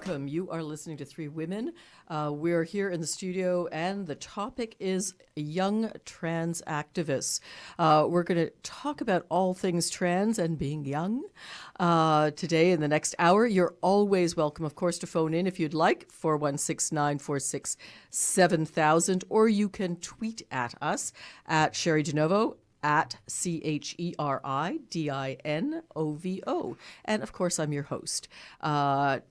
Welcome. You are listening to Three Women. We're here in the studio, and the topic is young trans activists. We're going to talk about all things trans and being young today in the next hour. You're always welcome, of course, to phone in if you'd like, 416-946-7000, or you can tweet at us at Sherry DeNovo, at CHERIDINOVO. And of course, I'm your host.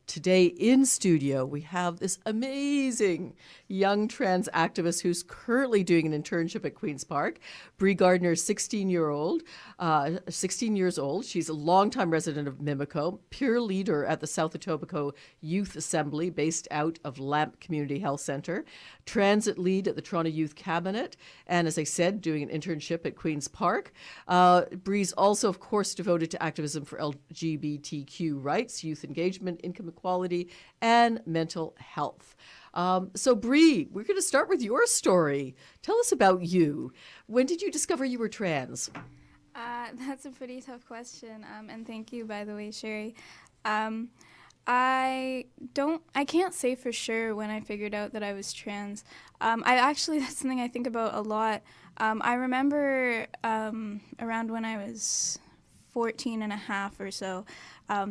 Today in studio, we have this amazing young trans activist who's currently doing an internship at Queen's Park. Bri Gardner, 16 years old. She's a longtime resident of Mimico, peer leader at the South Etobicoke Youth Assembly, based out of Lamp Community Health Centre, transit lead at the Toronto Youth Cabinet, and as I said, doing an internship at Queen's Park. Bri's also, of course, devoted to activism for LGBTQ rights, youth engagement, income equality, and mental health. So, Bri, we're going to start with your story. Tell us about you. When did you discover you were trans? That's a pretty tough question, and thank you, by the way, Sherry. I can't say for sure when I figured out that I was trans. That's something I think about a lot. I remember around when I was 14 and a half or so,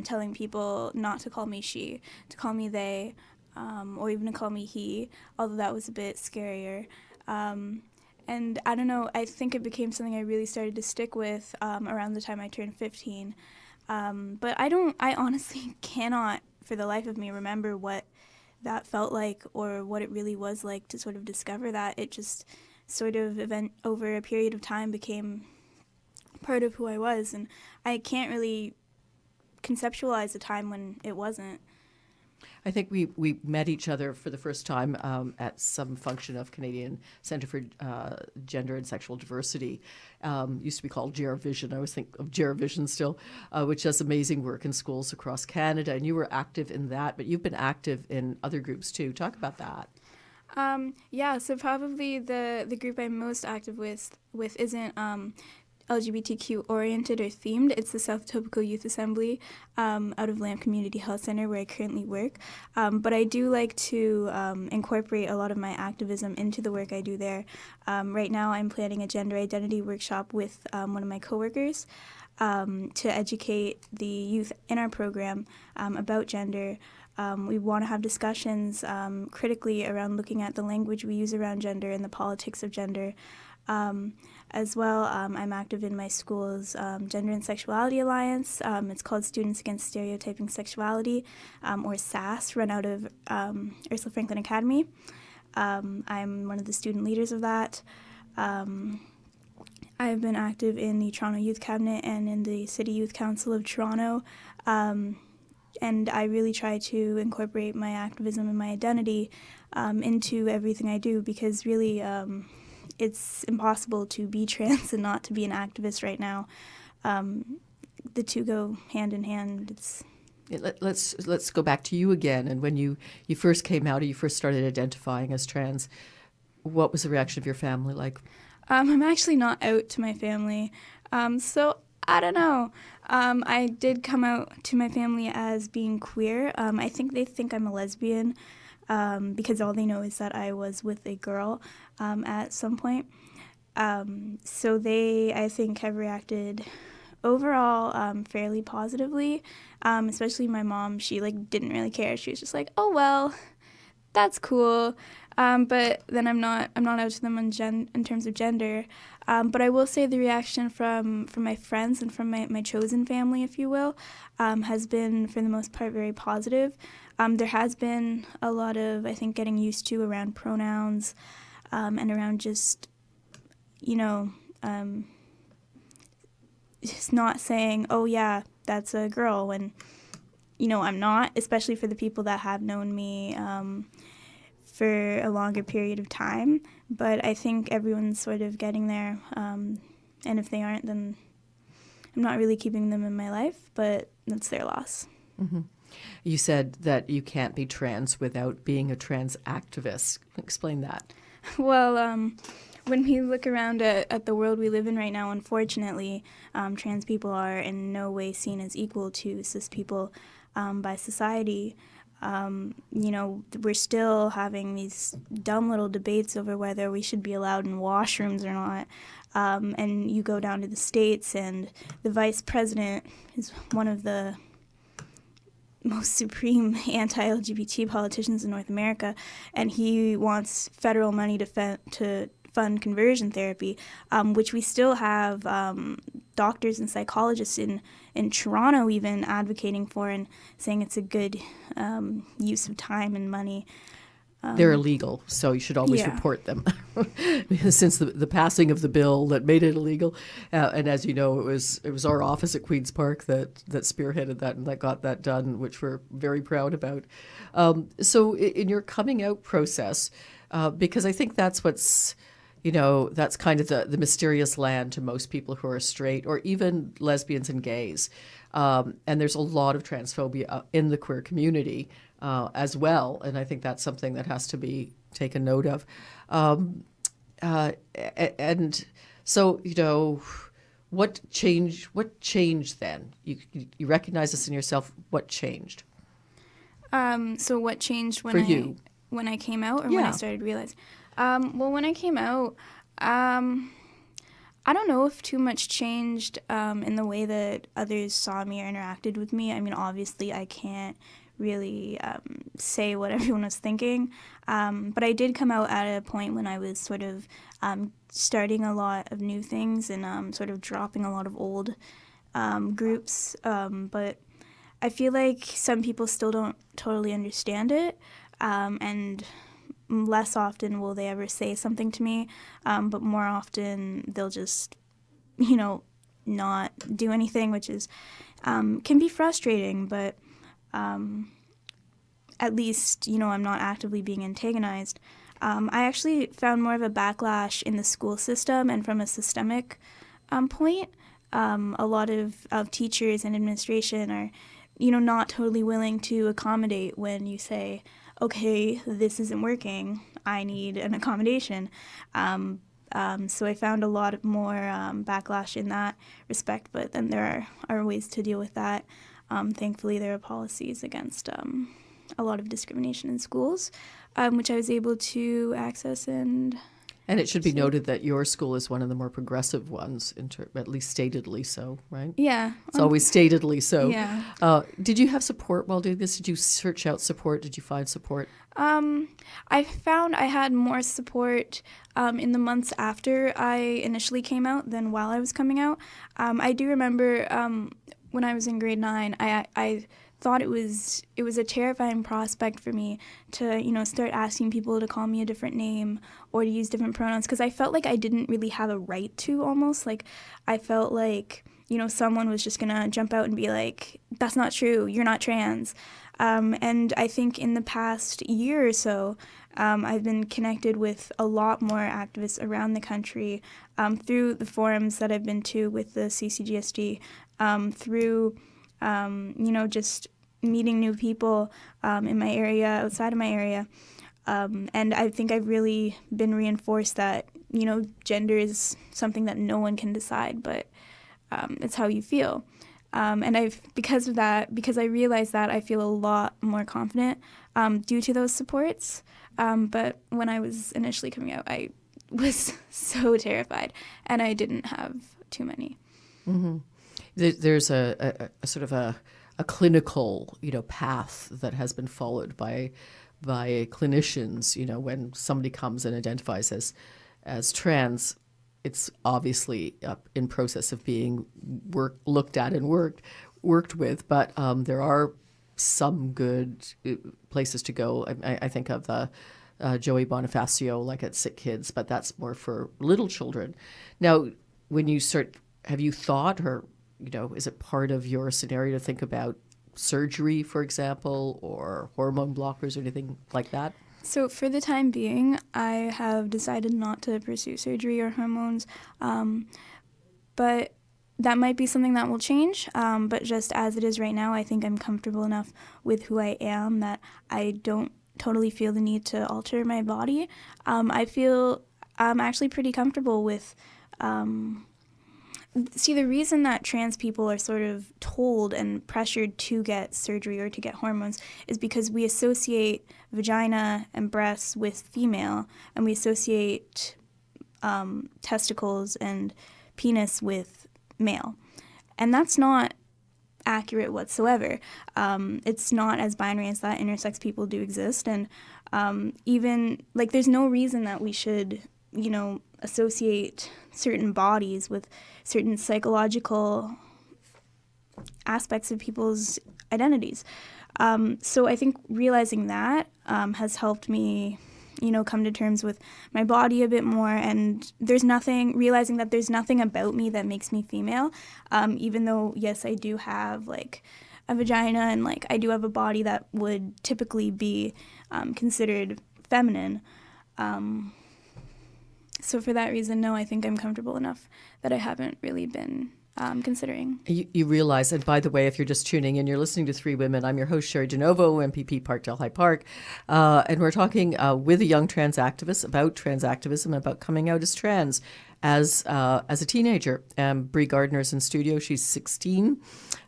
telling people not to call me she, to call me they, or even to call me he, although that was a bit scarier. And I don't know, I think it became something I really started to stick with around the time I turned 15. But I honestly cannot, for the life of me, remember what that felt like or what it really was like to sort of discover that. It just sort of over a period of time became part of who I was, and I can't really conceptualize a time when it wasn't. I think we met each other for the first time at some function of Canadian Centre for Gender and Sexual Diversity. Used to be called GR Vision. I always think of GR Vision still, which does amazing work in schools across Canada. And you were active in that, but you've been active in other groups too. Talk about that. So probably the group I'm most active with isn't LGBTQ oriented or themed. It's the South Etobicoke Youth Assembly out of Lamp Community Health Centre, where I currently work. But I do like to incorporate a lot of my activism into the work I do there. Right now I'm planning a gender identity workshop with one of my coworkers to educate the youth in our program about gender. We want to have discussions critically around looking at the language we use around gender and the politics of gender. As well, I'm active in my school's Gender and Sexuality Alliance. It's called Students Against Stereotyping Sexuality, or SAS, run out of Ursula Franklin Academy. I'm one of the student leaders of that. I've been active in the Toronto Youth Cabinet and in the City Youth Council of Toronto. And I really try to incorporate my activism and my identity into everything I do, because really it's impossible to be trans and not to be an activist right now. The two go hand in hand. Let's go back to you again. And when you first came out, or you first started identifying as trans, what was the reaction of your family like? I'm actually not out to my family, so I don't know. I did come out to my family as being queer. I think they think I'm a lesbian because all they know is that I was with a girl at some point. So they, I think, have reacted overall fairly positively, especially my mom. She didn't really care. She was just like, oh, well, that's cool. But then I'm not out to them in terms of gender. But I will say the reaction from my friends and from my chosen family, if you will, has been, for the most part, very positive. There has been a lot of, I think, getting used to around pronouns and around just, just not saying, oh, yeah, that's a girl, when, I'm not, especially for the people that have known me for a longer period of time. But I think everyone's sort of getting there, and if they aren't, then I'm not really keeping them in my life, but that's their loss. Mm-hmm. You said that you can't be trans without being a trans activist. Explain that. Well, when we look around at the world we live in right now, unfortunately, trans people are in no way seen as equal to cis people by society. We're still having these dumb little debates over whether we should be allowed in washrooms or not. And you go down to the States, and the vice president is one of the most supreme anti-LGBT politicians in North America, and he wants federal money to fund conversion therapy, which we still have doctors and psychologists in Toronto even advocating for and saying it's a good use of time and money. They're illegal, so you should always report them. Since the passing of the bill that made it illegal, and as you know, it was our office at Queen's Park that spearheaded that and that got that done, which we're very proud about. So in your coming out process, because I think that's what's, that's kind of the mysterious land to most people who are straight or even lesbians and gays. And there's a lot of transphobia in the queer community as well. And I think that's something that has to be taken note of. And so, what changed then? You recognize this in yourself. What changed? So what changed when I came out, or when I started realizing? Well, when I came out, I don't know if too much changed in the way that others saw me or interacted with me. I mean, obviously, I can't really say what everyone was thinking, but I did come out at a point when I was sort of starting a lot of new things and sort of dropping a lot of old groups. But I feel like some people still don't totally understand it, and less often will they ever say something to me, but more often they'll just, not do anything, which is can be frustrating, but at least, I'm not actively being antagonized. I actually found more of a backlash in the school system and from a systemic point. A lot of teachers and administration are, not totally willing to accommodate when you say, okay, this isn't working, I need an accommodation. So I found a lot more backlash in that respect, but then there are ways to deal with that. Thankfully, there are policies against a lot of discrimination in schools, which I was able to access and... And it should be noted that your school is one of the more progressive ones, at least statedly so, right? Yeah. It's always statedly so. Yeah. Did you have support while doing this? Did you search out support? Did you find support? I found I had more support in the months after I initially came out than while I was coming out. I do remember when I was in grade 9, I thought it was a terrifying prospect for me to, start asking people to call me a different name or to use different pronouns, because I felt like I didn't really have a right to, almost. Like, I felt like, someone was just going to jump out and be like, that's not true, you're not trans. And I think in the past year or so, I've been connected with a lot more activists around the country through the forums that I've been to with the CCGSD, through just meeting new people in my area, outside of my area. And I think I've really been reinforced that, gender is something that no one can decide, but it's how you feel. And because I realized that, I feel a lot more confident due to those supports. But when I was initially coming out, I was so terrified, and I didn't have too many. Mm-hmm. There's a sort of a clinical, path that has been followed by clinicians. When somebody comes and identifies as trans, it's obviously in process of being looked at and worked with. But there are some good places to go. I think of the Joey Bonifacio, like at Sick Kids, but that's more for little children. Now, when you have you thought, or is it part of your scenario to think about surgery, for example, or hormone blockers or anything like that? So for the time being, I have decided not to pursue surgery or hormones, but that might be something that will change. But just as it is right now, I think I'm comfortable enough with who I am that I don't totally feel the need to alter my body. I feel I'm actually pretty comfortable with See, the reason that trans people are sort of told and pressured to get surgery or to get hormones is because we associate vagina and breasts with female, and we associate testicles and penis with male. And that's not accurate whatsoever. It's not as binary as that. Intersex people do exist, and even, like, there's no reason that we should, associate certain bodies with certain psychological aspects of people's identities. So I think realizing that has helped me, come to terms with my body a bit more, and realizing that there's nothing about me that makes me female, even though, yes, I do have, like, a vagina, and, like, I do have a body that would typically be considered feminine. So for that reason, no, I think I'm comfortable enough that I haven't really been considering. You realize, and by the way, if you're just tuning in, you're listening to Three Women. I'm your host, Sherry DeNovo, MPP Parkdale High Park, and we're talking with a young trans activist about trans activism, about coming out as trans as a teenager. Bri Gardner is in studio. She's 16,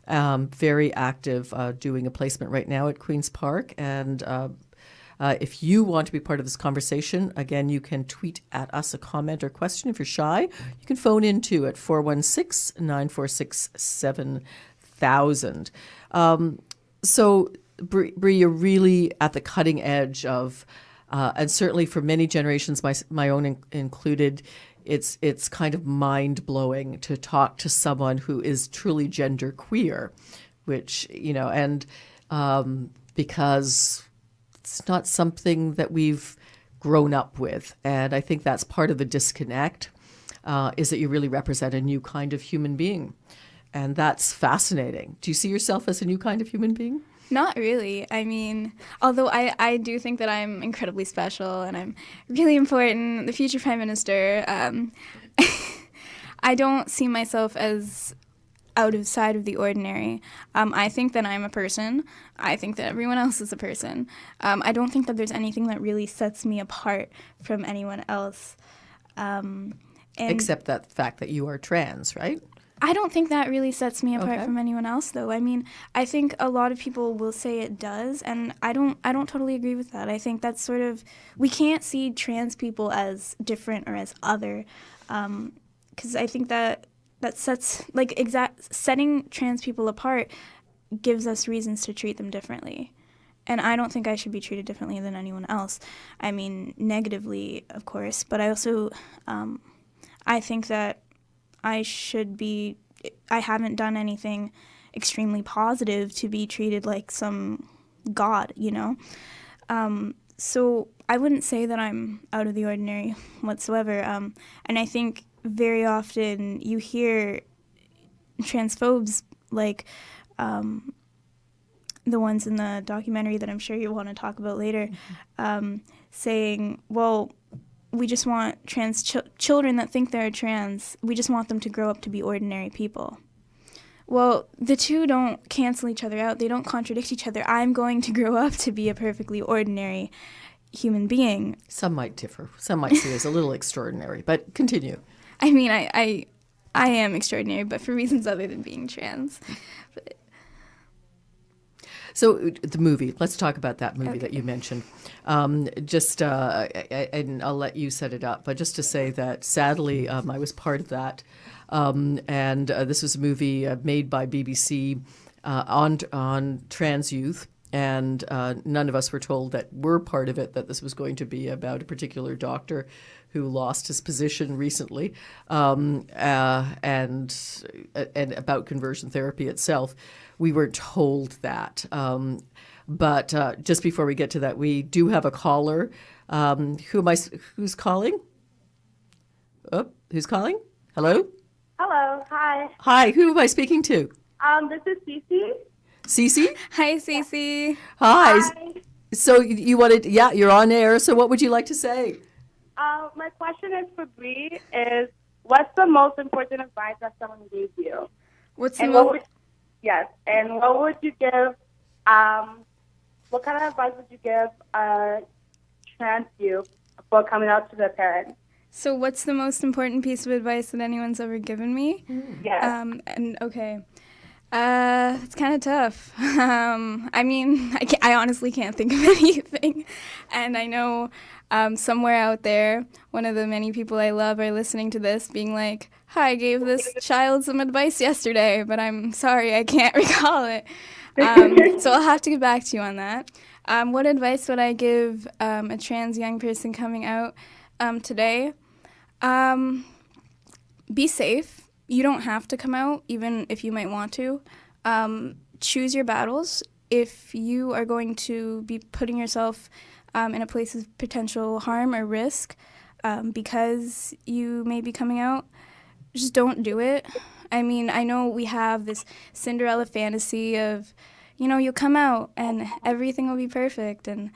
very active, doing a placement right now at Queen's Park, and if you want to be part of this conversation, again, you can tweet at us a comment or question. If you're shy, you can phone in too at 416-946-7000. So, Bri, you're really at the cutting edge of, and certainly for many generations, my own included, it's kind of mind-blowing to talk to someone who is truly genderqueer, which, and because it's not something that we've grown up with. And I think that's part of the disconnect, is that you really represent a new kind of human being. And that's fascinating. Do you see yourself as a new kind of human being? Not really. I mean, although I do think that I'm incredibly special and I'm really important, the future prime minister, I don't see myself as outside of the ordinary. I think that I'm a person. I think that everyone else is a person. I don't think that there's anything that really sets me apart from anyone else. Except that fact that you are trans, right? I don't think that really sets me apart from anyone else, though. I mean, I think a lot of people will say it does, and I don't totally agree with that. I think that's sort of, we can't see trans people as different or as other, because I think that sets, like, setting trans people apart gives us reasons to treat them differently. And I don't think I should be treated differently than anyone else. I mean, negatively, of course, but I also, I think that I haven't done anything extremely positive to be treated like some god, So I wouldn't say that I'm out of the ordinary whatsoever. And I think very often you hear transphobes like the ones in the documentary that I'm sure you want to talk about later, saying, well, we just want trans children that think they're trans, we just want them to grow up to be ordinary people. Well, the two don't cancel each other out. They don't contradict each other. I'm going to grow up to be a perfectly ordinary human being. Some might differ. Some might see it as a little extraordinary, but continue. I mean, I am extraordinary, but for reasons other than being trans. But. So the movie, let's talk about that movie that you mentioned. And I'll let you set it up, but just to say that sadly, I was part of that. And this was a movie made by BBC on trans youth. And none of us were told that we're part of it, that this was going to be about a particular doctor who lost his position recently, and about conversion therapy itself. We weren't told that. But just before we get to that, we do have a caller. Who's calling? Oh, who's calling? Hello? Hello. Hi. Hi. Who am I speaking to? This is Cece. Cece? Hi, Cece. Hi. Hi. So you wanted, you're on air. So what would you like to say? My question is for Bri. What's the most important advice that someone gave you? Yes. And what would you give? What kind of advice would you give a trans youth for coming out to their parents? So what's the most important piece of advice that anyone's ever given me? Yes. It's kind of tough. I mean, I honestly can't think of anything. And I know somewhere out there, one of the many people I love are listening to this being like, hi, I gave this child some advice yesterday, but I'm sorry, I can't recall it. So I'll have to get back to you on that. What advice would I give a trans young person coming out today? Be safe. You don't have to come out, even if you might want to. Choose your battles. If you are going to be putting yourself in a place of potential harm or risk because you may be coming out, just don't do it. I mean, I know we have this Cinderella fantasy of, you'll come out and everything will be perfect, and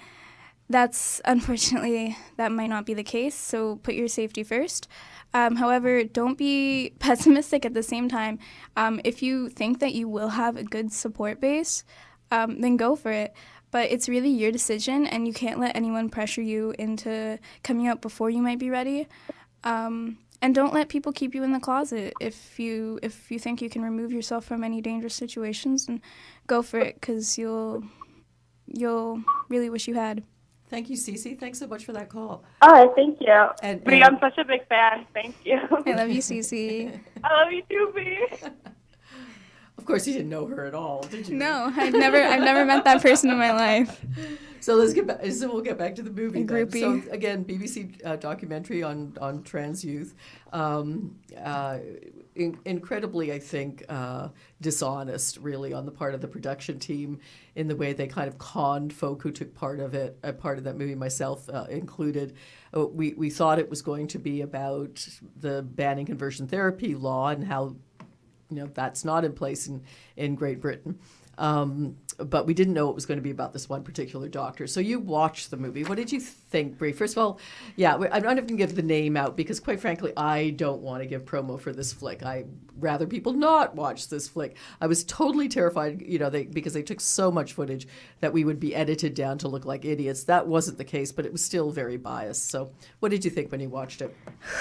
that's, unfortunately, that might not be the case, so put your safety first. However, don't be pessimistic at the same time. If you think that you will have a good support base, then go for it. But it's really your decision, and you can't let anyone pressure you into coming out before you might be ready. And don't let people keep you in the closet. If you think you can remove yourself from any dangerous situations, and go for it, because you'll really wish you had. Thank you, Cece. Thanks so much for that call. Oh, thank you. And Bri, I'm such a big fan. Thank you. I love you, Cece. I love you too, Bri. Of course, you didn't know her at all, did you? No, I've never met that person in my life. So let's get back. So we'll get back to the movie. Groupie. So again, BBC documentary on trans youth. Incredibly, I think, dishonest, really, on the part of the production team in the way they kind of conned folk who took part of it. A part of that movie, myself included. We thought it was going to be about the banning conversion therapy law and how, that's not in place in Great Britain. But we didn't know it was going to be about this one particular doctor. So you watched the movie. What did you think, Bri? First of all, I'm not even going to give the name out because, quite frankly, I don't want to give promo for this flick. I'd rather people not watch this flick. I was totally terrified, because they took so much footage that we would be edited down to look like idiots. That wasn't the case, but it was still very biased. So what did you think when you watched it?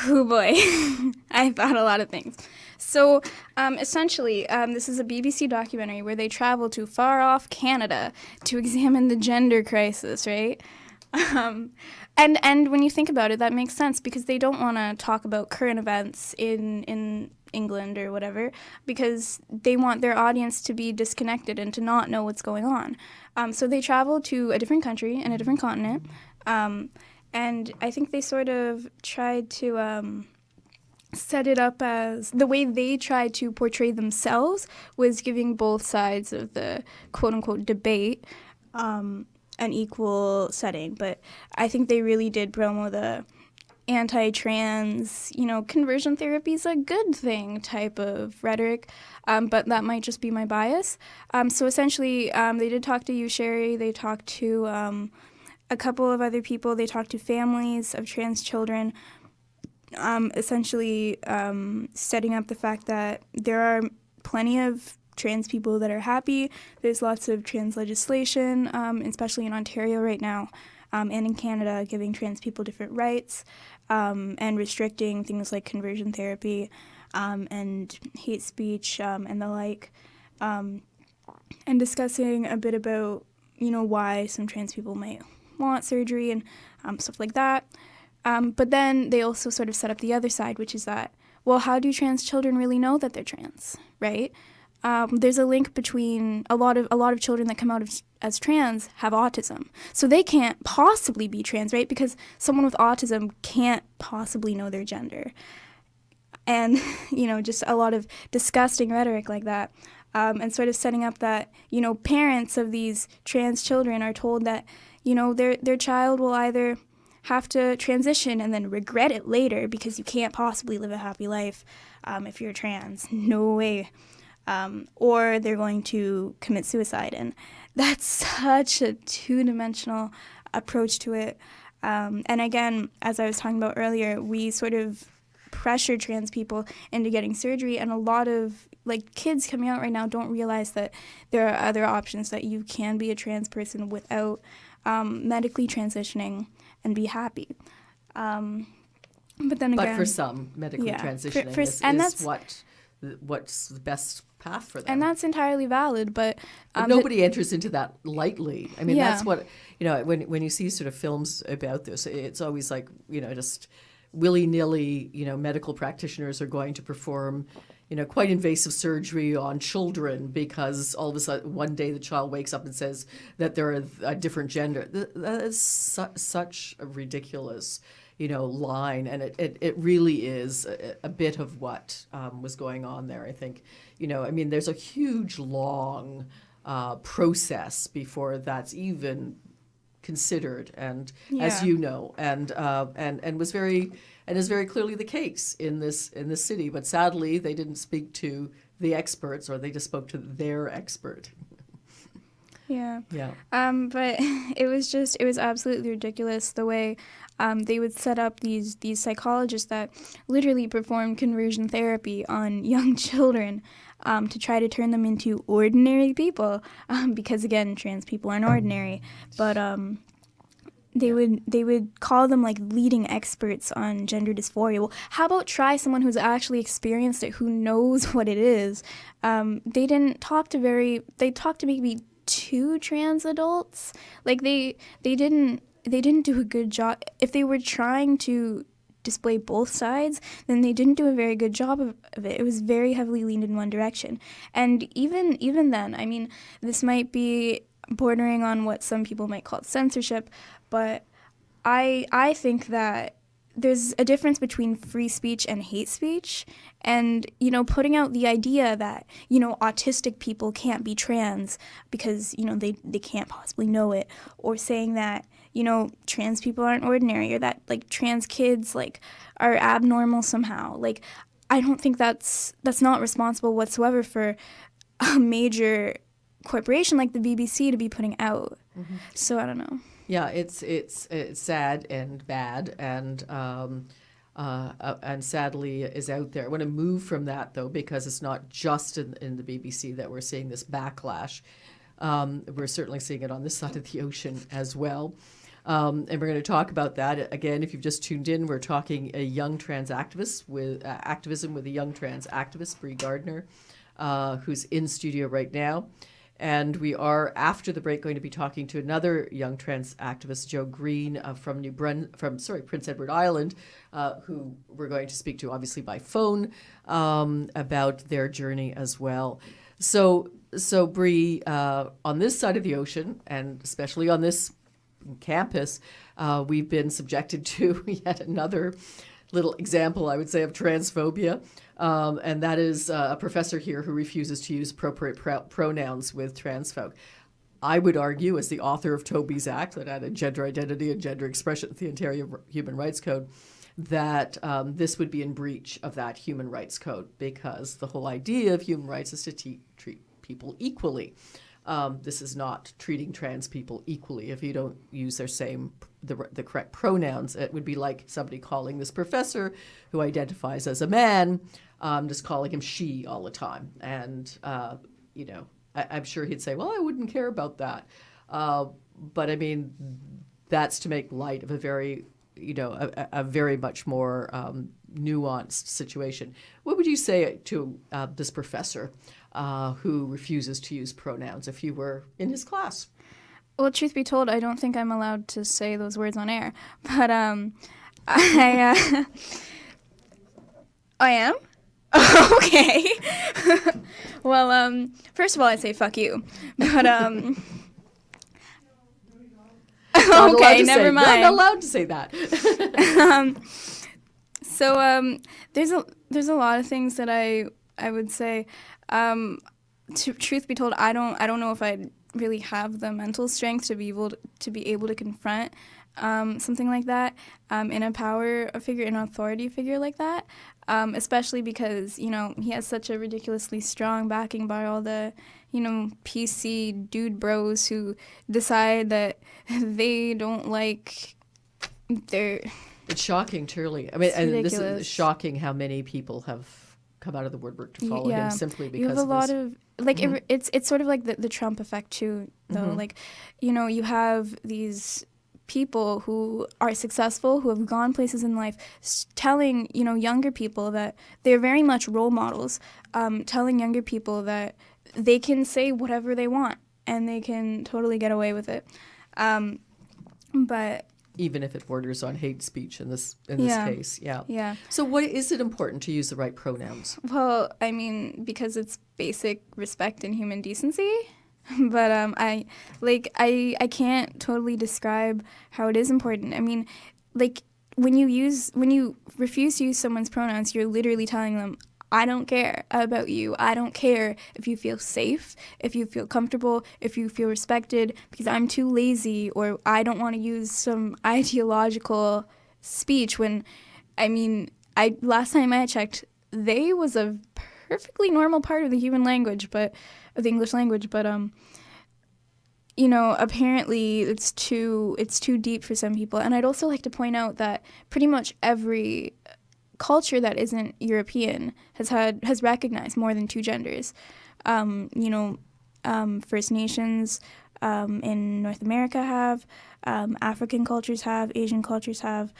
Oh, boy. I thought a lot of things. So essentially, this is a BBC documentary where they travel to far-off Canada to examine the gender crisis, right? And when you think about it, that makes sense because they don't want to talk about current events in England or whatever because they want their audience to be disconnected and to not know what's going on. So they travel to a different country and a different continent, and I think they sort of tried to set it up as the way they tried to portray themselves was giving both sides of the quote-unquote debate an equal setting. But I think they really did promo the anti-trans, conversion therapy is a good thing type of rhetoric, but that might just be my bias. So essentially, they did talk to you, Sherry. They talked to a couple of other people. They talked to families of trans children, essentially setting up the fact that there are plenty of trans people that are happy. There's lots of trans legislation, especially in Ontario right now, and in Canada, giving trans people different rights and restricting things like conversion therapy and hate speech and the like, and discussing a bit about, why some trans people might want surgery and stuff like that. But then they also sort of set up the other side, which is that, well, how do trans children really know that they're trans, right? There's a link between a lot of children that come out as trans have autism. So they can't possibly be trans, right? Because someone with autism can't possibly know their gender. And, just a lot of disgusting rhetoric like that. And sort of setting up that, parents of these trans children are told that, their child will either have to transition and then regret it later because you can't possibly live a happy life if you're trans. No way. Or they're going to commit suicide. And that's such a two-dimensional approach to it. And again, as I was talking about earlier, we sort of pressure trans people into getting surgery, and a lot of kids coming out right now don't realize that there are other options, that you can be a trans person without medically transitioning and be happy. But then again... But for some, medically transitioning is what's the best path for them. And that's entirely valid, but nobody enters into that lightly. I mean, that's what, when you see sort of films about this, it's always like, just willy-nilly, medical practitioners are going to perform, quite invasive surgery on children because all of a sudden one day the child wakes up and says that they're a different gender. That is such a ridiculous line, and it really is a bit of what was going on there, I think. There's a huge, long process before that's even considered, and as you know, and was very, and is very clearly the case in this city. But sadly, they didn't speak to the experts, or they just spoke to their expert. Yeah. But it was absolutely ridiculous the way they would set up these psychologists that literally perform conversion therapy on young children to try to turn them into ordinary people, because again, trans people aren't ordinary. But they would call them like leading experts on gender dysphoria. Well, how about try someone who's actually experienced it, who knows what it is? They talked to maybe 2 trans adults. Like they didn't do a good job. If they were trying to display both sides, then they didn't do a very good job of it. It was very heavily leaned in one direction. And even then, this might be bordering on what some people might call censorship, but I think that there's a difference between free speech and hate speech, and putting out the idea that autistic people can't be trans because they can't possibly know it, or saying that trans people aren't ordinary, or that like trans kids like are abnormal somehow. Like, I don't think that's not responsible whatsoever for a major corporation like the BBC to be putting out. Mm-hmm. So I don't know. Yeah, it's sad and bad, and sadly is out there. I want to move from that though, because it's not just in the BBC that we're seeing this backlash. We're certainly seeing it on this side of the ocean as well. And we're going to talk about that. Again, if you've just tuned in, we're talking a young trans activist with activism with a young trans activist, Bri Gardner, who's in studio right now. And we are, after the break, going to be talking to another young trans activist, Joe Green, from Prince Edward Island, who we're going to speak to, obviously, by phone, about their journey as well. So Bri, on this side of the ocean, and especially on this campus, we've been subjected to yet another little example, I would say, of transphobia. And that is a professor here who refuses to use appropriate pronouns with trans folk. I would argue, as the author of Toby's Act that added gender identity and gender expression to the Ontario Human Rights Code, that this would be in breach of that human rights code, because the whole idea of human rights is to treat people equally. This is not treating trans people equally. If you don't use their the correct pronouns, it would be like somebody calling this professor who identifies as a man, just calling him she all the time. And, I'm sure he'd say, well, I wouldn't care about that. But that's to make light of a very, a very much more nuanced situation. What would you say to this professor who refuses to use pronouns if you were in his class? Well, truth be told, I don't think I'm allowed to say those words on air. But I am? Okay. Well, first of all, I'd say fuck you. But okay, never mind. I'm not allowed to say that. So there's a lot of things that I would say. Truth be told, I don't know if I'd really have the mental strength to be able to confront something like that in a power figure, in an authority figure like that, especially because he has such a ridiculously strong backing by all the PC dude bros who decide that they don't like their. It's shocking, truly. And this is shocking how many people have come out of the woodwork to follow him simply because you have a lot of mm-hmm. It's sort of like the Trump effect too, though. Mm-hmm. Like, you have these people who are successful, who have gone places in life, telling, younger people that they're very much role models, telling younger people that they can say whatever they want and they can totally get away with it. But even if it borders on hate speech in this case, yeah. Yeah. So why is it important to use the right pronouns? Well, I mean, because it's basic respect and human decency. But I can't totally describe how it is important. I mean, like when you refuse to use someone's pronouns, you're literally telling them, I don't care about you. I don't care if you feel safe, if you feel comfortable, if you feel respected, because I'm too lazy or I don't want to use some ideological speech when, I mean, last time I checked, they was a perfectly normal part of the human language, of the English language, but apparently it's too deep for some people. And I'd also like to point out that pretty much every culture that isn't European has recognized more than two genders. First Nations in North America have, African cultures have, Asian cultures have,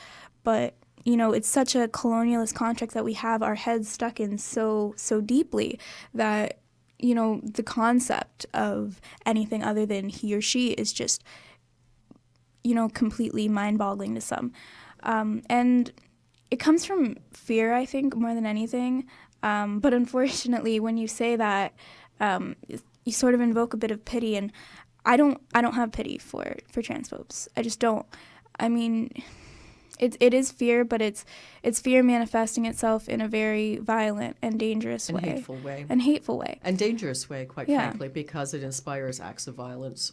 but it's such a colonialist contract that we have our heads stuck in so deeply that the concept of anything other than he or she is just completely mind-boggling to some, and it comes from fear, I think, more than anything. But unfortunately, when you say that, you sort of invoke a bit of pity, and I don't have pity for transphobes. I just don't. I mean, it is fear, but it's fear manifesting itself in a very violent and dangerous way. And hateful way. And dangerous way, quite frankly, because it inspires acts of violence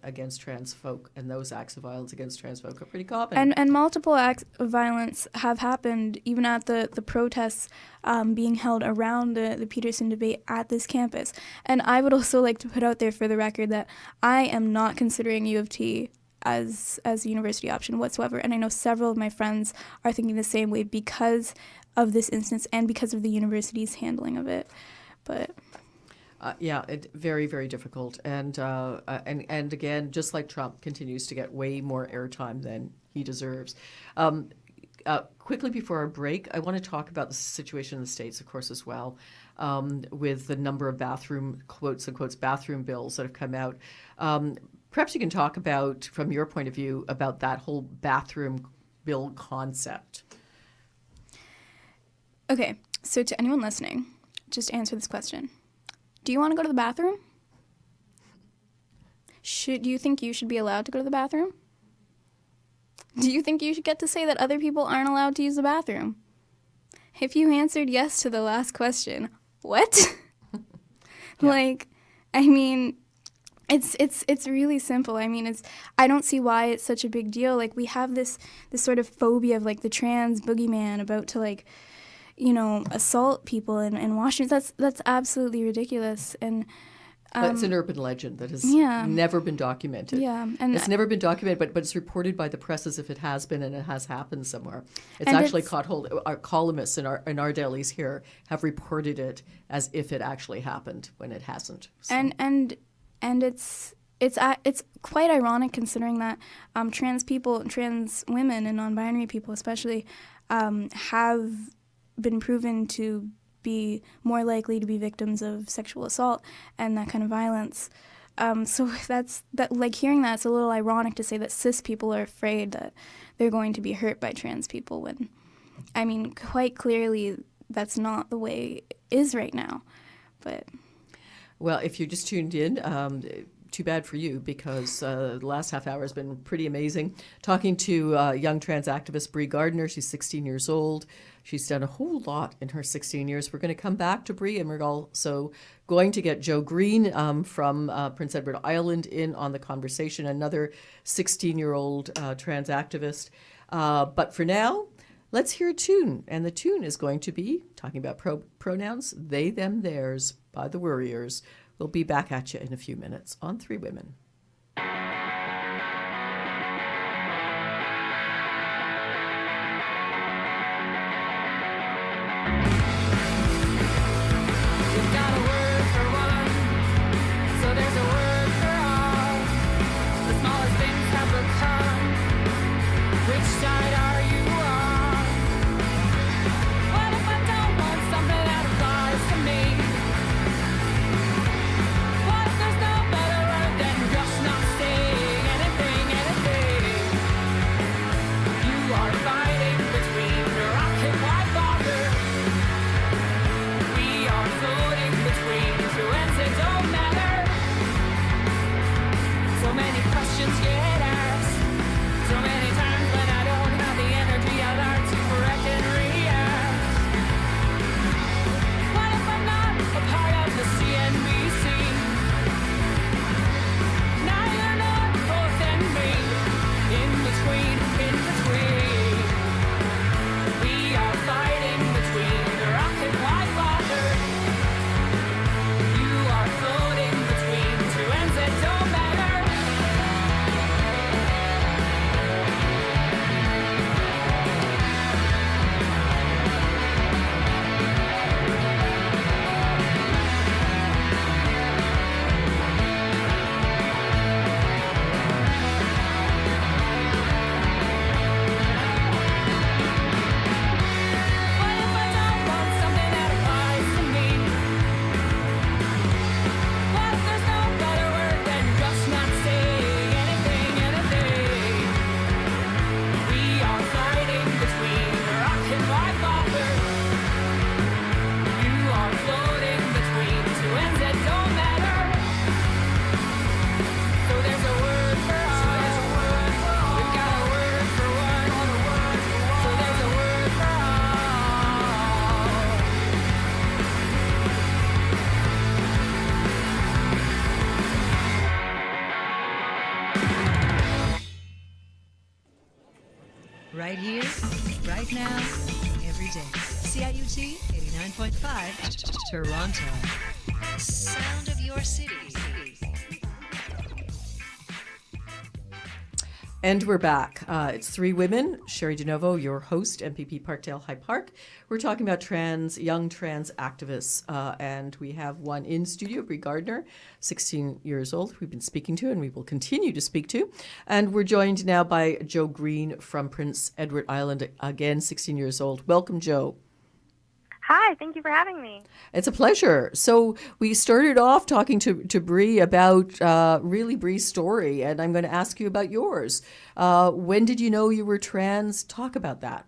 against trans folk, and those acts of violence against trans folk are pretty common. And multiple acts of violence have happened, even at the protests being held around the Peterson debate at this campus. And I would also like to put out there for the record that I am not considering U of T as a university option whatsoever. And I know several of my friends are thinking the same way because of this instance and because of the university's handling of it. But very, very difficult. And again, just like Trump continues to get way more airtime than he deserves. Quickly before our break, I want to talk about the situation in the States, of course, as well, with the number of bathroom, quotes unquote, bathroom bills that have come out. Perhaps you can talk about, from your point of view, about that whole bathroom bill concept. Okay, so to anyone listening, just answer this question. Do you want to go to the bathroom? Do you think you should be allowed to go to the bathroom? Do you think you should get to say that other people aren't allowed to use the bathroom? If you answered yes to the last question, what? Yeah. It's really simple. I mean, I don't see why it's such a big deal. Like, we have this sort of phobia of, like, the trans boogeyman about to, like, assault people in Washington. That's absolutely ridiculous. And it's an urban legend that has never been documented. Yeah, and it's never been documented, but it's reported by the press as if it has been, and it has happened somewhere. It's actually caught hold. Our columnists in our dailies here have reported it as if it actually happened when it hasn't. So. And it's quite ironic considering that trans people, trans women, and non-binary people especially have been proven to be more likely to be victims of sexual assault and that kind of violence. So like hearing that, it's a little ironic to say that cis people are afraid that they're going to be hurt by trans people when, I mean, quite clearly that's not the way it is right now. But well, if you just tuned in, too bad for you, because the last half hour has been pretty amazing. Talking to young trans activist Bri Gardner. She's 16 years old. She's done a whole lot in her 16 years. We're going to come back to Bri, and we're also going to get Joe Green from Prince Edward Island in on the conversation, another 16-year-old trans activist. But for now, let's hear a tune. And the tune is going to be talking about pronouns, they, them, theirs, by the Worriers. We'll be back at you in a few minutes on Three Women. So there's a word for all. The smallest things have become side are you on? What if I don't want something that applies to me? What if there's no better word than just not saying anything, anything? You are fighting between the rock and white water. We are floating between two ends that don't matter. So many questions get asked. So many times when I don't have the energy, I learn to correct and react. What if I'm not a part of the CNBC? Neither nor both and me. In between, in between. We are fighting between the rock and white water. You are floating between two ends that don't matter. What if I don't want something that applies to me? What if there's no better word than just not saying anything, anything? We are fighting between the rock and white water. You are floating between two ends that don't matter. So there's a word for all. We've got a word for one. So there's a word for all. Right here, right now, every day. CIUT 89.5, Toronto. Sound of your city. And we're back. It's three women. Sherry DeNovo, your host, MPP Parkdale High Park. We're talking about young trans activists, and we have one in studio, Bri Gardner, 16 years old, who we've been speaking to and we will continue to speak to. And we're joined now by Joe Green from Prince Edward Island, again, 16 years old. Welcome, Joe. Hi, thank you for having me. It's a pleasure. So we started off talking to Bri about really Bri's story, and I'm going to ask you about yours. When did you know you were trans? Talk about that.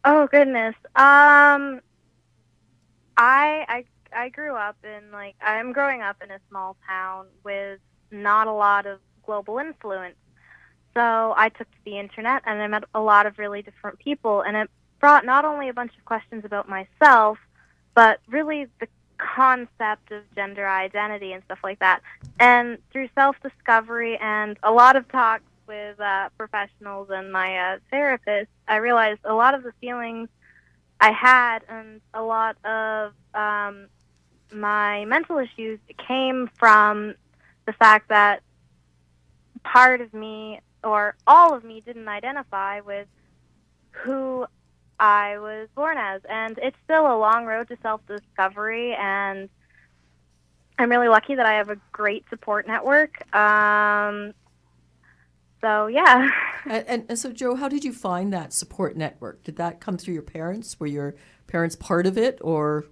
Oh goodness. I grew up I'm growing up in a small town with not a lot of global influence. So I took to the internet and I met a lot of really different people, and it brought not only a bunch of questions about myself, but really the concept of gender identity and stuff like that. And through self-discovery and a lot of talks with professionals and my therapist, I realized a lot of the feelings I had and a lot of my mental issues came from the fact that part of me or all of me didn't identify with who I was born as. And it's still a long road to self-discovery, and I'm really lucky that I have a great support network. So, yeah. And so, Joe, how did you find that support network? Did that come through your parents? Were your parents part of it, or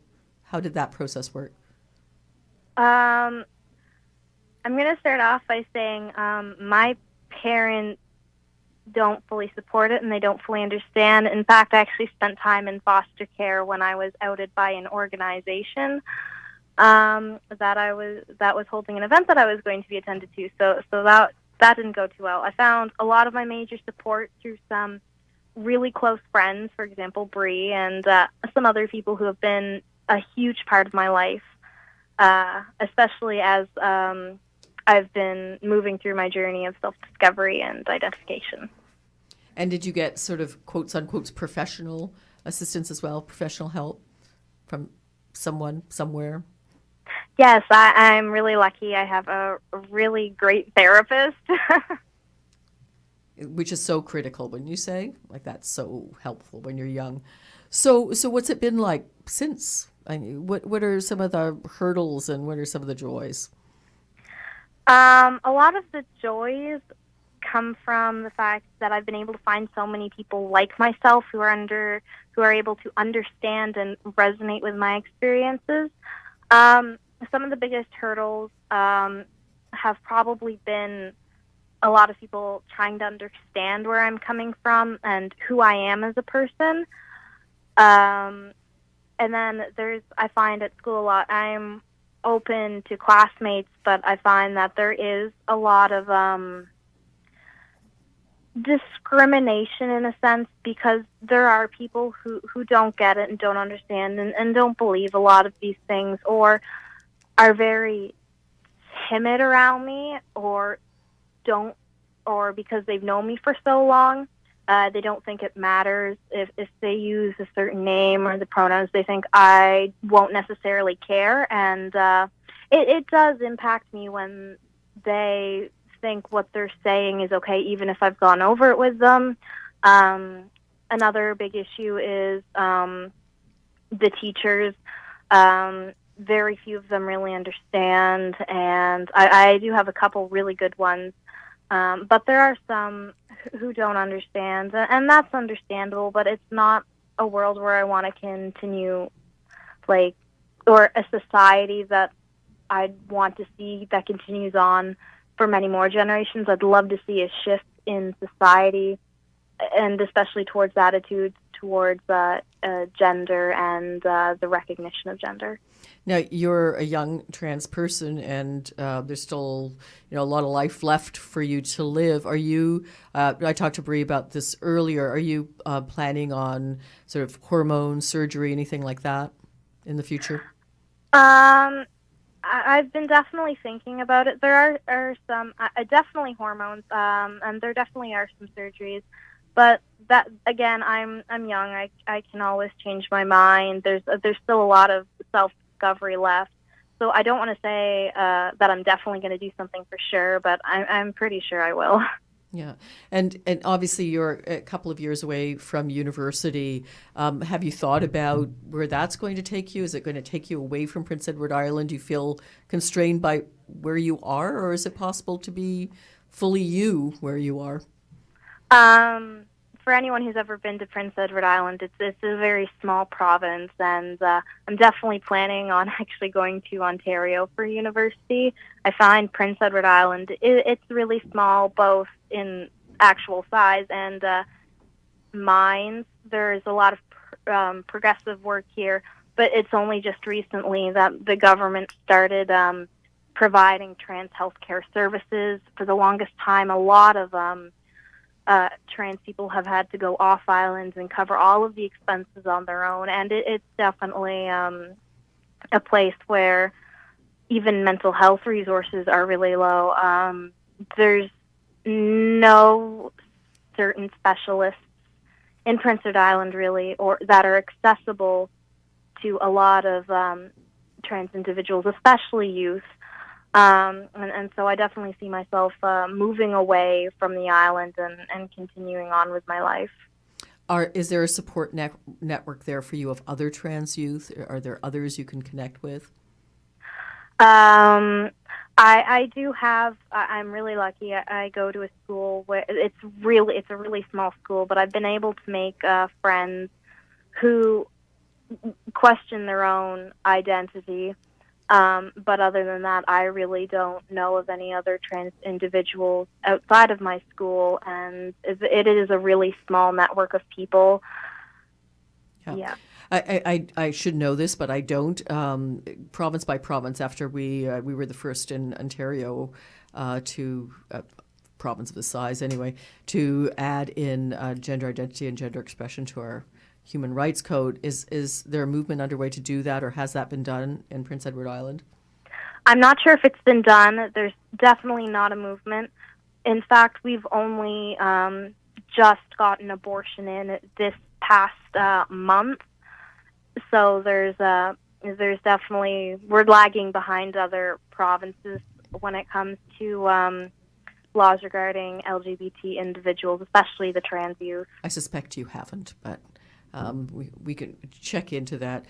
how did that process work? I'm going to start off by saying my parents don't fully support it and they don't fully understand. In fact, I actually spent time in foster care when I was outed by an organization that was holding an event that I was going to be attended to. So that didn't go too well. I found a lot of my major support through some really close friends, for example, Bri, and some other people who have been a huge part of my life, especially as I've been moving through my journey of self-discovery and identification. And did you get sort of quotes unquote professional assistance as well, professional help from someone somewhere? Yes, I'm really lucky. I have a really great therapist. Which is so critical, wouldn't you say? Like, that's so helpful when you're young. So what's it been like since? I mean, what are some of the hurdles and what are some of the joys? A lot of the joys come from the fact that I've been able to find so many people like myself who are able to understand and resonate with my experiences. Some of the biggest hurdles have probably been a lot of people trying to understand where I'm coming from and who I am as a person. And then I find at school a lot, I'm open to classmates, but I find that there is a lot of discrimination in a sense, because there are people who don't get it and don't understand and don't believe a lot of these things, or are very timid around me, or because they've known me for so long, they don't think it matters if they use a certain name or the pronouns. They think I won't necessarily care, and it does impact me when they think what they're saying is okay, even if I've gone over it with them. Another big issue is the teachers. Very few of them really understand, and I do have a couple really good ones, but there are some who don't understand, and that's understandable, but it's not a world where I want to continue, or a society that I'd want to see that continues on for many more generations. I'd love to see a shift in society, and especially towards attitudes towards gender and the recognition of gender. Now, you're a young trans person, and there's still, a lot of life left for you to live. Are you? I talked to Bri about this earlier. Are you planning on sort of hormone surgery, anything like that, in the future? I've been definitely thinking about it. There are some definitely hormones, and there definitely are some surgeries. But that, again, I'm young. I can always change my mind. There's still a lot of self-discovery left. So I don't want to say that I'm definitely going to do something for sure, but I'm pretty sure I will. Yeah. And obviously you're a couple of years away from university. Have you thought about where that's going to take you? Is it going to take you away from Prince Edward Island? Do you feel constrained by where you are, or is it possible to be fully you where you are? For anyone who's ever been to Prince Edward Island, it's a very small province, and I'm definitely planning on actually going to Ontario for university. I find Prince Edward Island, it's really small, both in actual size and minds. There's a lot of progressive work here, but it's only just recently that the government started providing trans healthcare services. For the longest time, a lot of trans people have had to go off islands and cover all of the expenses on their own, and it's definitely a place where even mental health resources are really low. There's no certain specialists in Prince Edward Island, really, or that are accessible to a lot of trans individuals, especially youth. And so I definitely see myself moving away from the island and continuing on with my life. Is there a support network there for you of other trans youth? Are there others you can connect with? I do have. I'm really lucky. I go to a school where it's a really small school, but I've been able to make friends who question their own identity. But other than that, I really don't know of any other trans individuals outside of my school, and it is a really small network of people. Yeah. I should know this, but I don't. Province by province, after we were the first in Ontario to province of this size anyway, to add in gender identity and gender expression to our Human Rights Code. Is there a movement underway to do that, or has that been done in Prince Edward Island? I'm not sure if it's been done. There's definitely not a movement. In fact, we've only just gotten abortion in this past month. So there's definitely, we're lagging behind other provinces when it comes to laws regarding LGBT individuals, especially the trans youth. I suspect you haven't, but we can check into that.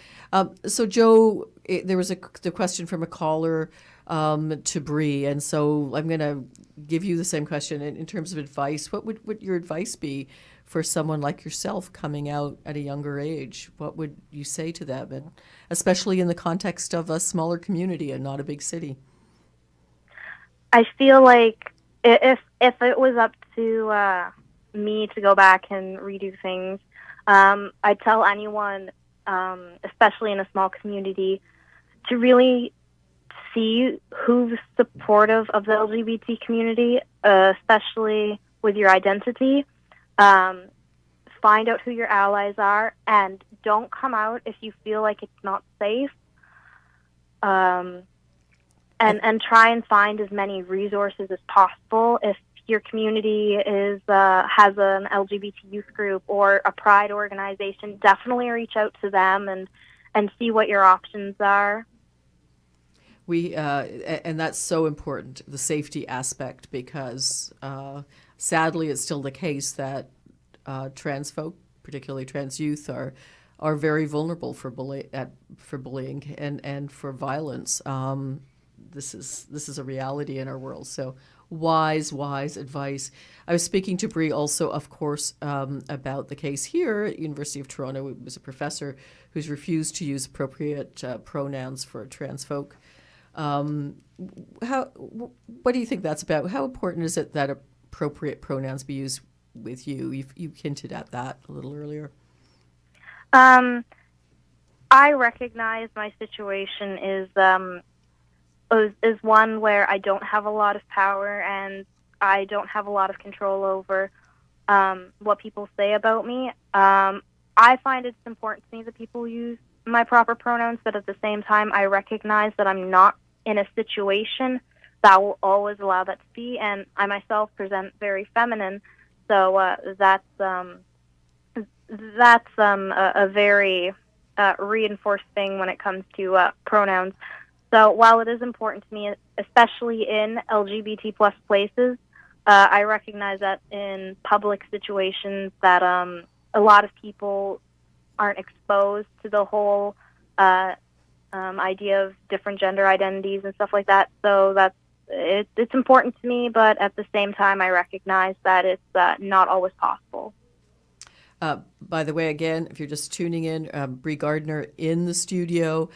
So, Joe, there was the question from a caller. to Bri, and so I'm going to give you the same question in terms of advice. What would your advice be for someone like yourself coming out at a younger age? What would you say to them, and especially in the context of a smaller community and not a big city? I feel like if it was up to me to go back and redo things, I'd tell anyone, especially in a small community, to really see who's supportive of the LGBT community, especially with your identity. Find out who your allies are, and don't come out if you feel like it's not safe. And try and find as many resources as possible. If your community has an LGBT youth group or a pride organization, definitely reach out to them and see what your options are. And that's so important, the safety aspect, because sadly it's still the case that trans folk, particularly trans youth, are very vulnerable for bullying and for violence. This is a reality in our world. So wise advice. I was speaking to Bri also, of course, about the case here at University of Toronto. It was a professor who's refused to use appropriate pronouns for trans folk. What do you think that's about? How important is it that appropriate pronouns be used with you? You hinted at that a little earlier. I recognize my situation is one where I don't have a lot of power and I don't have a lot of control over what people say about me. I find it's important to me that people use my proper pronouns, but at the same time, I recognize that I'm not in a situation that will always allow that to be, and I myself present very feminine, so that's a very reinforced thing when it comes to pronouns. So while it is important to me, especially in LGBT plus places, I recognize that in public situations that a lot of people aren't exposed to the whole idea of different gender identities and stuff like that. So it's important to me, but at the same time, I recognize that it's not always possible. By the way, again, if you're just tuning in, Bri Gardner in the studio,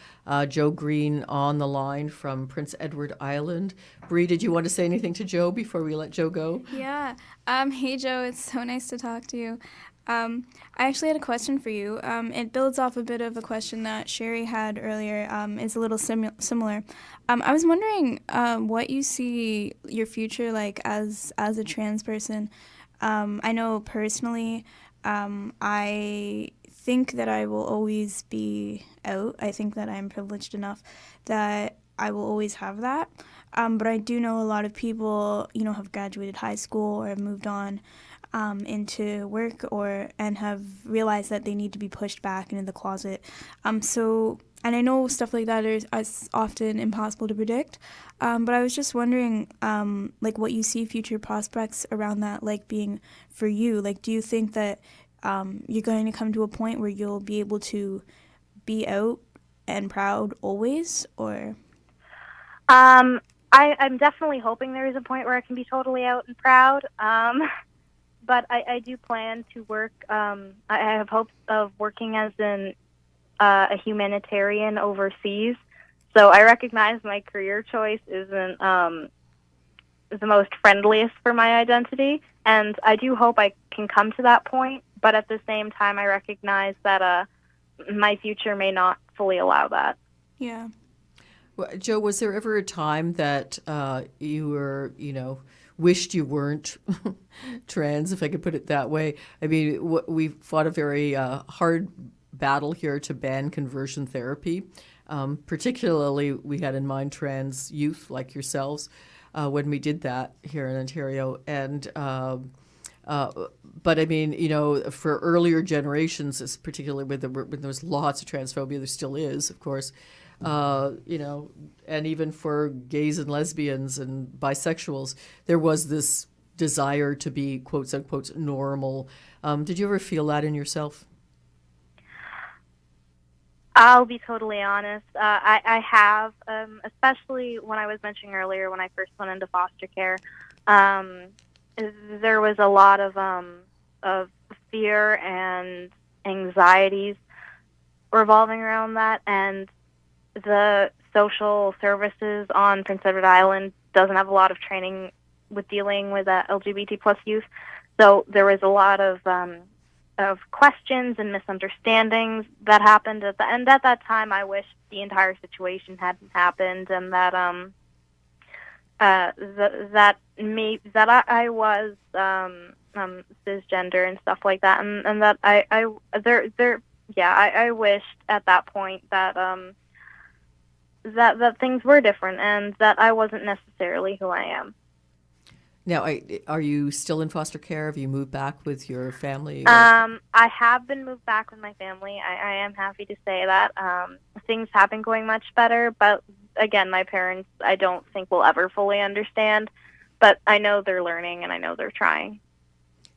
Joe Green on the line from Prince Edward Island. Bri, did you want to say anything to Joe before we let Joe go? Yeah. Hey, Joe. It's so nice to talk to you. I actually had a question for you. It builds off a bit of a question that Sherry had earlier. It's a little similar. I was wondering what you see your future like as a trans person. I know personally, I think that I will always be out. I think that I'm privileged enough that I will always have that. But I do know a lot of people, have graduated high school or have moved on into work and have realized that they need to be pushed back into the closet. And I know stuff like that is often impossible to predict. But I was just wondering, what you see future prospects around that, being for you. Do you think that you're going to come to a point where you'll be able to be out and proud always, or? I'm definitely hoping there is a point where I can be totally out and proud. But I do plan to work. I have hopes of working as a humanitarian overseas. So I recognize my career choice isn't the most friendliest for my identity, and I do hope I can come to that point. But at the same time, I recognize that my future may not fully allow that. Yeah. Well, Joe, was there ever a time that you were, wished you weren't trans, if I could put it that way? I mean, we fought a very hard battle here to ban conversion therapy. Particularly, we had in mind trans youth like yourselves when we did that here in Ontario. And but I mean, for earlier generations, particularly when there was lots of transphobia, there still is, of course. And even for gays and lesbians and bisexuals, there was this desire to be quotes unquote normal. Did you ever feel that in yourself? I'll be totally honest. I have, especially when I was mentioning earlier when I first went into foster care, there was a lot of fear and anxieties revolving around that, and the social services on Prince Edward Island doesn't have a lot of training with dealing with LGBT plus youth, so there was a lot of questions and misunderstandings that happened at the end. At that time, I wish the entire situation hadn't happened, and that that I was cisgender and stuff like that, and that I wished at that point that that things were different and that I wasn't necessarily who I am. Now, are you still in foster care? Have you moved back with your family? I have been moved back with my family. I am happy to say that. Things have been going much better, but again, my parents, I don't think will ever fully understand, but I know they're learning and I know they're trying.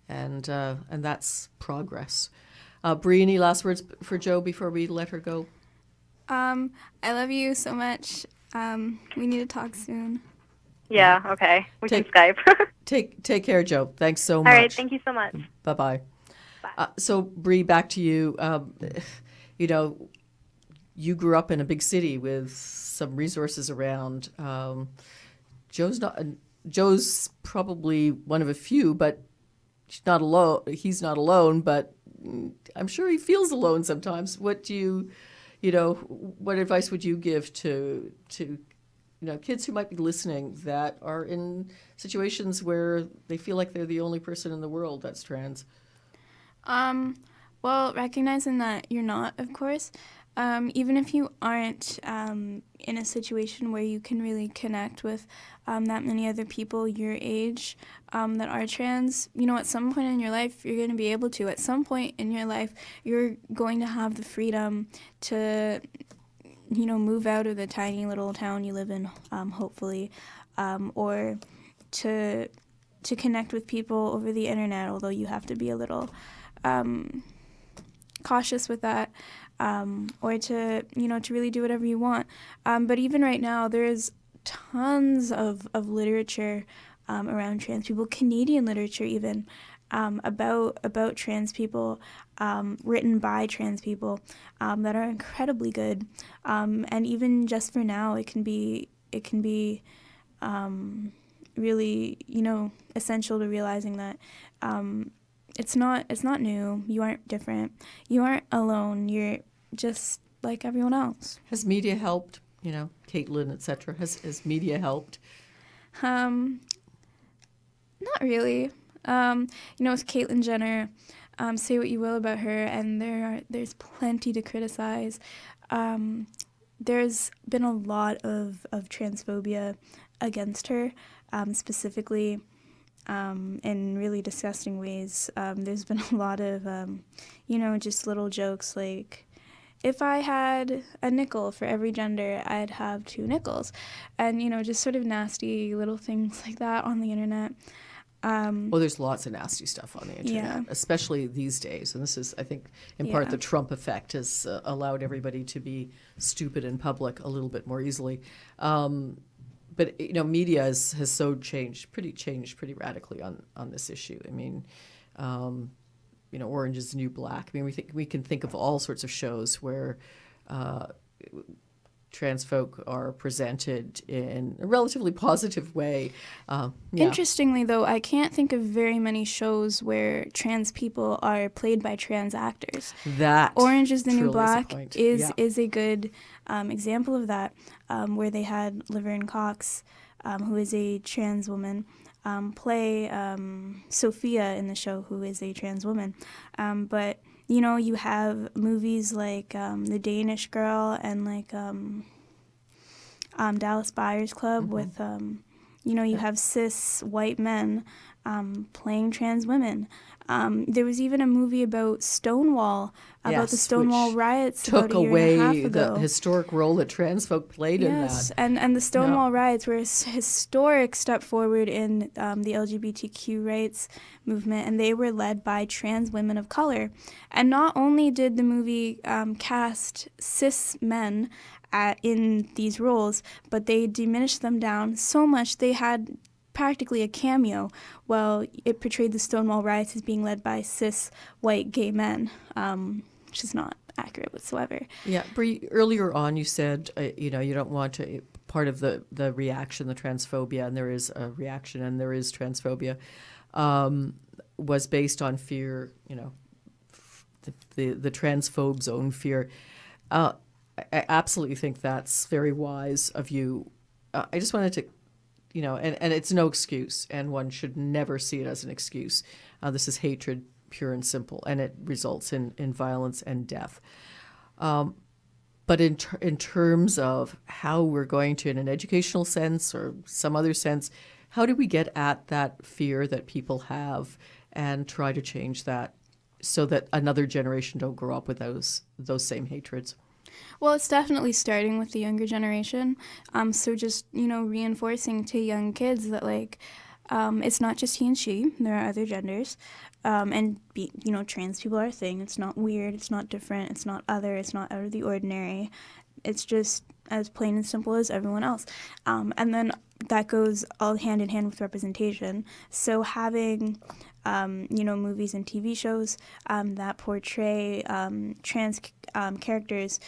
And that's progress. Bri, any last words for Jo before we let her go? I love you so much. We need to talk soon. Yeah, okay. We can Skype. Take care, Jo. Thanks so much. All right, thank you so much. Bye-bye. Bye. So, Bri, back to you. You know, you grew up in a big city with some resources around. Joe's probably one of a few, but she's not alone. He's not alone, but I'm sure he feels alone sometimes. What advice would you give to kids who might be listening that are in situations where they feel like they're the only person in the world that's trans? Well, recognizing that you're not, of course. Even if you aren't in a situation where you can really connect with that many other people your age that are trans, at some point in your life, you're going to be able to. At some point in your life, you're going to have the freedom to, move out of the tiny little town you live in, hopefully, or to connect with people over the internet, although you have to be a little cautious with that. Or to really do whatever you want. But even right now, there's tons of literature around trans people, Canadian literature even, about trans people, written by trans people, that are incredibly good. And even just for now, it can be really, essential to realizing that it's not new. You aren't different. You aren't alone. You're just like everyone else. Has media helped? Caitlin, etc. Has media helped? Not really. With Caitlyn Jenner, say what you will about her, and there's plenty to criticize. There's been a lot of transphobia against her, specifically. In really disgusting ways. There's been a lot of, just little jokes like, if I had a nickel for every gender, I'd have 2 nickels. And, just sort of nasty little things like that on the internet. Well, there's lots of nasty stuff on the internet, especially these days. And this is, I think, in part the Trump effect has allowed everybody to be stupid in public a little bit more easily. But media has changed pretty radically on this issue. I mean, Orange is the New Black. I mean, we can think of all sorts of shows where trans folk are presented in a relatively positive way. Interestingly, though, I can't think of very many shows where trans people are played by trans actors. That Orange is the New Black is a good example of that, where they had Laverne Cox, who is a trans woman, play Sophia in the show, who is a trans woman. But you have movies like The Danish Girl and like Dallas Buyers Club with, you have cis white men playing trans women. There was even a movie about Stonewall, about the Stonewall riots took about a year and a half away ago. the historic role that trans folk played in that. Yes, and the Stonewall riots were a historic step forward in the LGBTQ rights movement, and they were led by trans women of color. And not only did the movie cast cis men in these roles, but they diminished them down so much they had practically a cameo while it portrayed the Stonewall riots as being led by cis white gay men, which is not accurate whatsoever. Yeah, Bri, earlier on you said, you don't want to, part of the reaction, the transphobia, and there is a reaction and there is transphobia, was based on fear, the transphobe's own fear. I absolutely think that's very wise of you. I just wanted to, and it's no excuse, and one should never see it as an excuse. This is hatred, pure and simple, and it results in violence and death. But in terms of how we're going to, in an educational sense or some other sense, how do we get at that fear that people have and try to change that so that another generation don't grow up with those same hatreds? Well, it's definitely starting with the younger generation. So just, reinforcing to young kids that, it's not just he and she. There are other genders. And, trans people are a thing. It's not weird. It's not different. It's not other. It's not out of the ordinary. It's just as plain and simple as everyone else. And then that goes all hand in hand with representation. So having, movies and TV shows that portray trans characters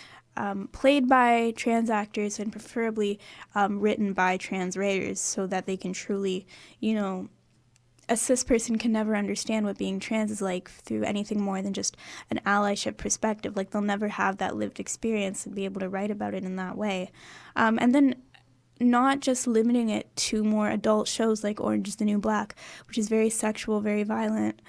played by trans actors and preferably written by trans writers so that they can truly, a cis person can never understand what being trans is like through anything more than just an allyship perspective. Like, they'll never have that lived experience and be able to write about it in that way. And then not just limiting it to more adult shows like Orange is the New Black, which is very sexual, very violent,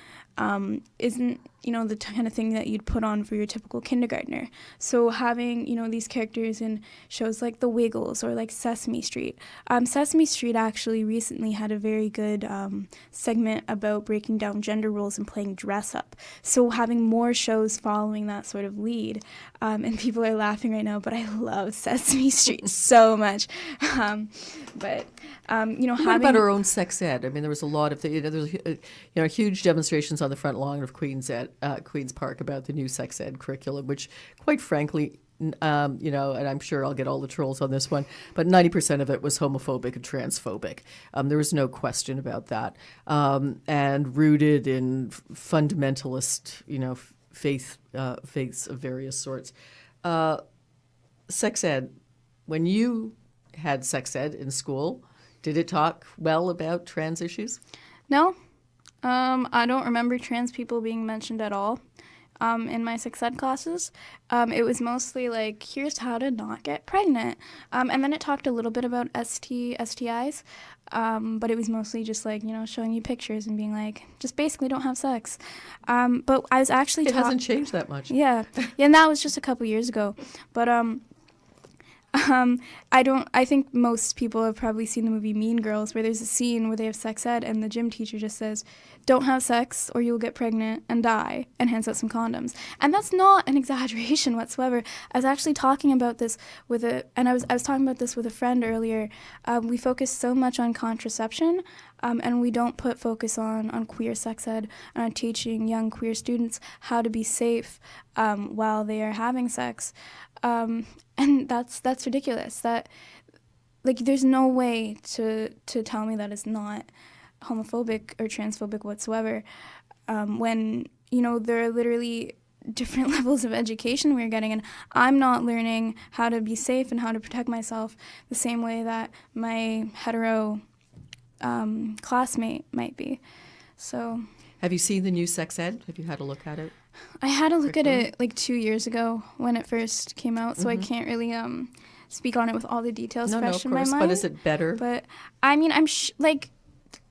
isn't, the kind of thing that you'd put on for your typical kindergartner. So having, these characters in shows like The Wiggles or like Sesame Street. Sesame Street actually recently had a very good segment about breaking down gender roles and playing dress up. So having more shows following that sort of lead. And people are laughing right now, but I love Sesame Street so much. What about our own sex ed? I mean, there was a lot of huge demonstrations on the front lawn of Queen's Park about the new sex ed curriculum, which, quite frankly, and I'm sure I'll get all the trolls on this one, but 90% of it was homophobic and transphobic. There was no question about that, and rooted in fundamentalist, faiths of various sorts. Sex ed. When you had sex ed in school, did it talk well about trans issues? No. I don't remember trans people being mentioned at all in my sex ed classes. It was mostly like, here's how to not get pregnant. And then it talked a little bit about STIs, but it was mostly just like, showing you pictures and being like, just basically don't have sex. But I was actually It hasn't changed that much. Yeah, and that was just a couple years ago. But I think most people have probably seen the movie Mean Girls, where there's a scene where they have sex ed and the gym teacher just says, don't have sex or you'll get pregnant and die, and hands out some condoms. And that's not an exaggeration whatsoever. I was actually talking about this I was talking about this with a friend earlier. We focus so much on contraception, and we don't put focus on queer sex ed and on teaching young queer students how to be safe while they are having sex. And that's ridiculous. That, there's no way to tell me that it's not homophobic or transphobic whatsoever, when, there are literally different levels of education we're getting, and I'm not learning how to be safe and how to protect myself the same way that my hetero classmate might be. So, have you seen the new sex ed? Have you had a look at it? I had a look at it 2 years ago when it first came out, so I can't really speak on it with all the details fresh in my mind. But is it better? But I mean,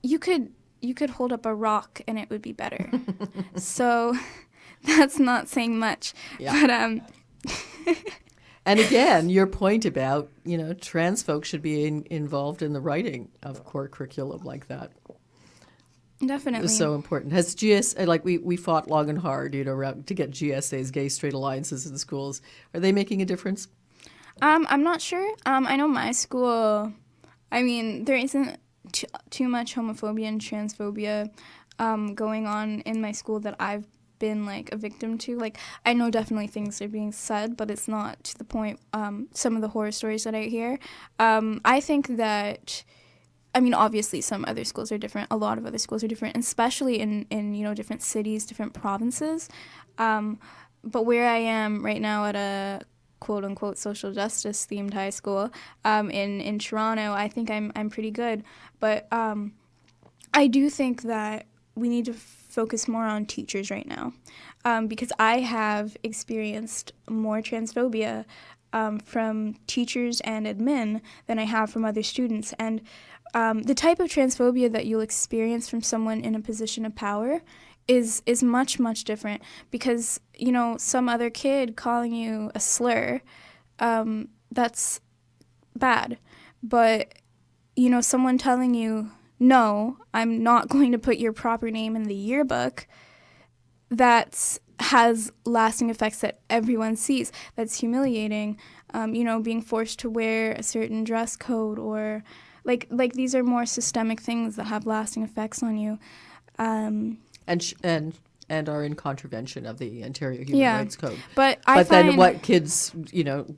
you could hold up a rock and it would be better. So that's not saying much. Yeah. But and again, your point about trans folks should be involved in the writing of core curriculum like that. Definitely. is so important. Has like we fought long and hard, to get GSAs, gay straight alliances in the schools. Are they making a difference? I'm not sure. I know my school, I mean, there isn't too much homophobia and transphobia going on in my school that I've been like a victim to. Like, I know definitely things are being said, but it's not to the point, some of the horror stories that I hear. I think that, I mean, obviously some other schools are different. A lot of other schools are different, especially in different cities, different provinces. But where I am right now at a quote-unquote social justice themed high school in Toronto, I think I'm pretty good. But I do think that we need to focus more on teachers right now, because I have experienced more transphobia from teachers and admin than I have from other students. And the type of transphobia that you'll experience from someone in a position of power is much, much different, because, some other kid calling you a slur, that's bad. But, someone telling you, no, I'm not going to put your proper name in the yearbook, that has lasting effects that everyone sees. That's humiliating. Being forced to wear a certain dress code, or like these are more systemic things that have lasting effects on you. And are in contravention of the Ontario Human Rights Code. But then what kids,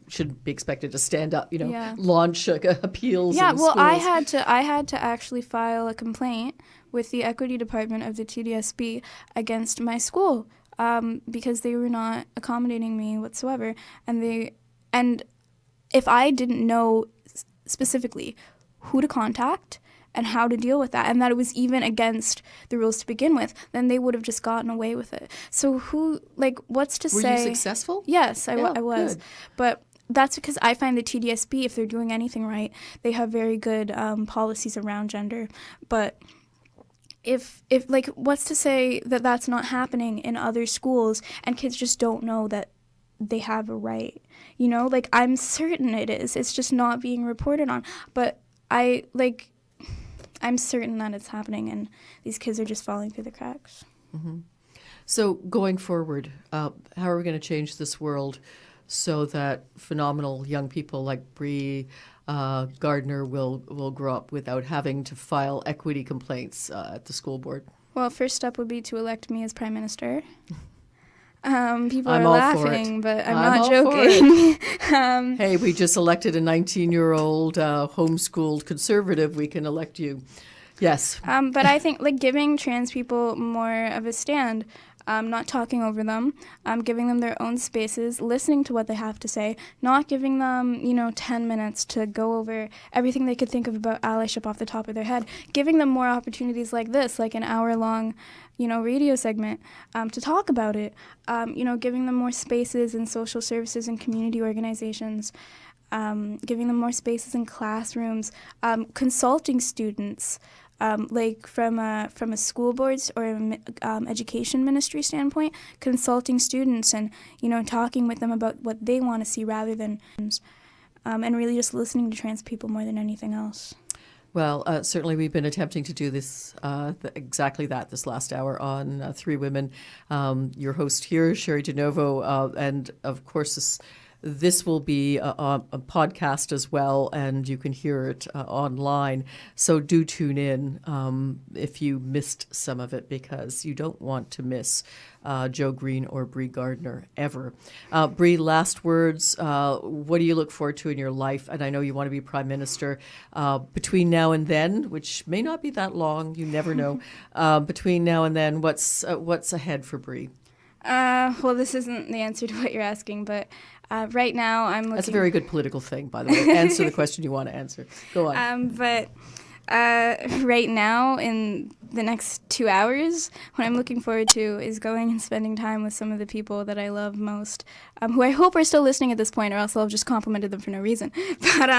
should be expected to stand up, launch appeals. Yeah, in well, schools. I had to actually file a complaint with the equity department of the TDSB against my school, because they were not accommodating me whatsoever, and if I didn't know specifically who to contact and how to deal with that, and that it was even against the rules to begin with, then they would have just gotten away with it. So what's to say? Were you successful? Yes, I was. Good. But that's because I find the TDSB, if they're doing anything right, they have very good policies around gender. But if what's to say that that's not happening in other schools and kids just don't know that they have a right? I'm certain it is. It's just not being reported on. But I'm certain that it's happening, and these kids are just falling through the cracks. Mm-hmm. So going forward, how are we going to change this world so that phenomenal young people like Bri Gardner will grow up without having to file equity complaints at the school board? Well, first step would be to elect me as Prime Minister. People I'm are all laughing, but I'm not all joking. Hey, we just elected a 19-year-old homeschooled conservative. We can elect you. Yes. But I think giving trans people more of a stand, not talking over them, giving them their own spaces, listening to what they have to say, not giving them, 10 minutes to go over everything they could think of about allyship off the top of their head, giving them more opportunities like this, like an hour-long, radio segment to talk about it, giving them more spaces in social services and community organizations, giving them more spaces in classrooms, consulting students, from a school board's or education ministry standpoint, consulting students and, talking with them about what they want to see rather than, and really just listening to trans people more than anything else. Well, certainly we've been attempting to do this, exactly that, this last hour on Three Women. Your host here, Sherry DeNovo, and of course this will be a podcast as well, and you can hear it online. So do tune in if you missed some of it, because you don't want to miss Joe Green or Bri Gardner ever. Bri, last words. What do you look forward to in your life? And I know you want to be Prime Minister. Between now and then, which may not be that long, you never know. Between now and then, what's ahead for Bri? Well, this isn't the answer to what you're asking, but right now I'm looking... That's a very good political thing, by the way. Answer the question you want to answer. Go on. But right now, in the next 2 hours, what I'm looking forward to is going and spending time with some of the people that I love most, who I hope are still listening at this point, or else I'll have just complimented them for no reason. But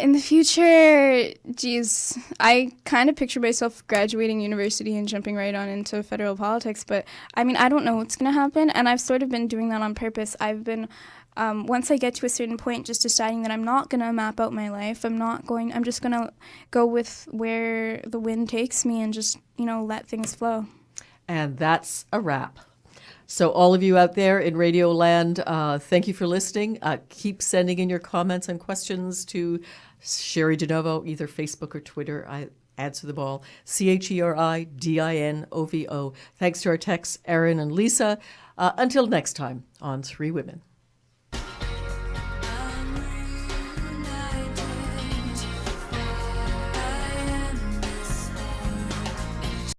in the future, geez, I kind of picture myself graduating university and jumping right on into federal politics, but I mean, I don't know what's going to happen, and I've sort of been doing that on purpose. I've been once I get to a certain point, just deciding that I'm not going to map out my life. I'm just going to go with where the wind takes me and just, let things flow. And that's a wrap. So all of you out there in Radio Land, thank you for listening. Keep sending in your comments and questions to Sherry DeNovo, either Facebook or Twitter. I answer them all. Cheridinovo. Thanks to our techs, Erin and Lisa. Until next time on Three Women.